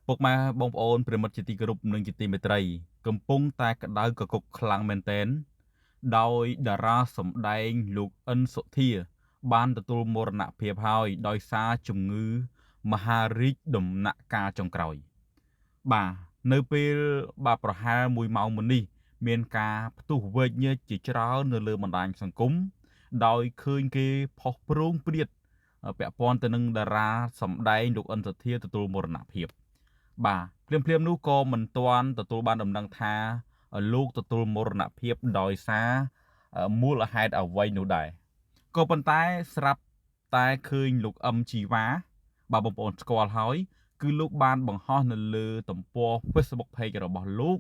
ពុកម៉ែបងប្អូនប្រិមិត្តជាទីគោរពនិងជាទីមេត្រីកំពុងតែក្តៅកគុកខ្លាំងមែនទែនដោយតារាសម្ដែងលោកអិនសុធាបានទទួលមរណភាពហើយដោយសារជំងឺមហារីកដំណាក់កាលចុងក្រោយបាទនៅពេលប្រហែល1ម៉ោងមុននេះមានការផ្ទុះវែកញែកជាច្រើននៅលើបណ្ដាញសង្គមដោយឃើញគេផុសព្រោងព្រាតពាក់ព័ន្ធទៅនឹងតារាសម្ដែងលោកអិនសុធាទទួលមរណភាពបាទភ្លាមនោះក៏មិនទាន់ទទួលបានដំណឹងថាលោកទទួលមរណភាពដោយសារមូលហេតុអ្វីនោះដែរក៏ប៉ុន្តែស្រាប់តែឃើញលោកអឹមជីវ៉ាបាទបងប្អូនស្គាល់ហើយគឺលោកបានបង្ហោះនៅលើទំព័រ Facebook Page របស់លោក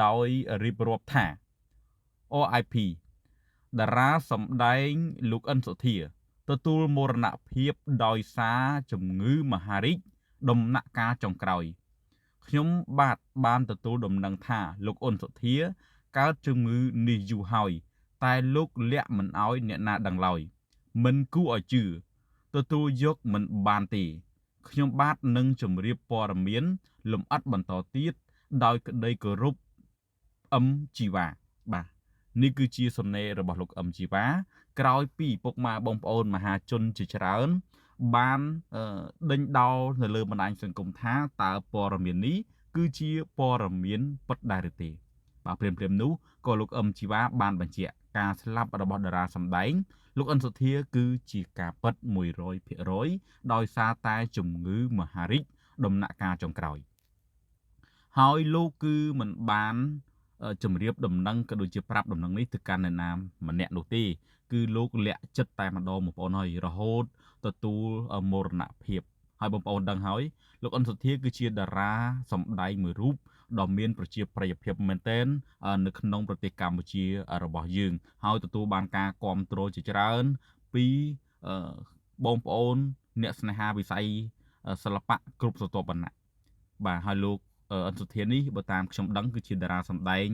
ដោយរៀបរាប់ថា RIP តារាសម្ដែងលោកអិនសុធាទទួលមរណភាពដោយសារជំងឺមហារីកដំណាក់កាលចុងក្រោយខ្ញុំបាទបានទទួលដំណឹងថាលោកអ៊ុនសុធាកើតជំងឺនេះយូរហើយតែលោកលាក់មិនអោយអ្នកណាដឹងឡើយមិនគួរឲ្យជឿទទួលយកមិនបានទេខ្ញុំបាទនឹងជម្រាបព័ត៌មានលម្អិតបន្តទៀតដោយក្តីគោរពអឹមជីវ៉ាបាទនេះគឺជាសំណេររបស់លោកអឹមជីវ៉ាក្រោយពីពុកម៉ែបងប្អូនមហាជនជាច្រើនបានដេញដោលនៅលើបណ្ដាញសង្គមថាតើព័ត៌មាននេះគឺជាព័ត៌មានពិតដែរឬទេបាទព្រាមនោះក៏លោកអឹមជីវ៉ាបានបញ្ជាក់ការស្លាប់របស់តារាសម្ដែងលោកអិនសុធាគឺជាការពិត 100% ដោយសារតែជំងឺមហារីកដំណាក់កាលចុងក្រោយហើយលោកគឺមិនបានជម្រាបដំណឹងក៏ដូចជាប្រាប់ដំណឹងនេះទៅកាន់អ្នកណាម្នាក់នោះទេគឺលោកលាក់ចិត្តតែម្ដងបងប្អូនហើយរហូតទទួលមរណភាពហើយបងប្អូនដឹងហើយលោកអិនសុធាគឺជាតារាសម្ដែងមួយរូបដ៏មានប្រជាប្រិយភាពមែនទែននៅក្នុងប្រទេសកម្ពុជារបស់យើងហើយទទួលបានការគាំទ្រជាច្រើនពីបងប្អូនអ្នកស្នេហាវិស័យសិល្បៈគ្រប់ស្រទាប់វណ្ណៈបាទហើយលោកអិនសុធានេះបើតាមខ្ញុំដឹងគឺជាតារាសម្ដែង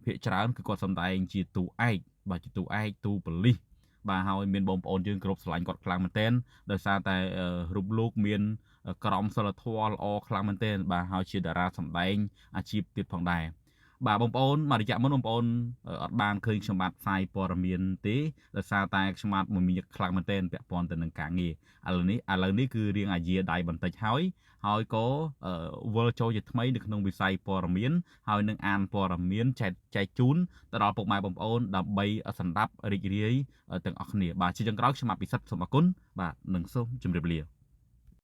ភាគច្រើនគឺគាត់សម្ដែងជាតួឯកបាទជាតួឯកតួប៉ូលីសបាទហើយមានបងប្អូនយើងគ្រប់ស្រឡាញ់គាត់ខ្លាំងមែនទែនដោយសារតែរូបលោកមានក្រមសីលធម៌ល្អខ្លាំងមែនទែនបាទហើយជាតារាសម្ដែងអាជីពទៀតផងដែរបាទបងប្អូនមករយៈមុនបងប្អូនអត់បានឃើញខ្ញុំបាទផ្សាយព័ត៌មានទេដោយសារតែខ្ញុំបាទមួយមាញឹកខ្លាំងមែនទែនពាក់ព័ន្ធទៅនឹងការងារឥឡូវនេះគឺរៀងអាយាដៃបន្តិចហើយក៏វិលចូលជាថ្មីនៅក្នុងវិស័យព័ត៌មានហើយនឹងអានព័ត៌មានចែកជូនទៅដល់ពុកម៉ែបងប្អូនដើម្បីសម្ដាប់រីករាយទាំងអស់គ្នាបាទជាចុងក្រោយខ្ញុំបាទពិសិដ្ឋសូមអរគុណបាទនិងសូមជម្រាបលា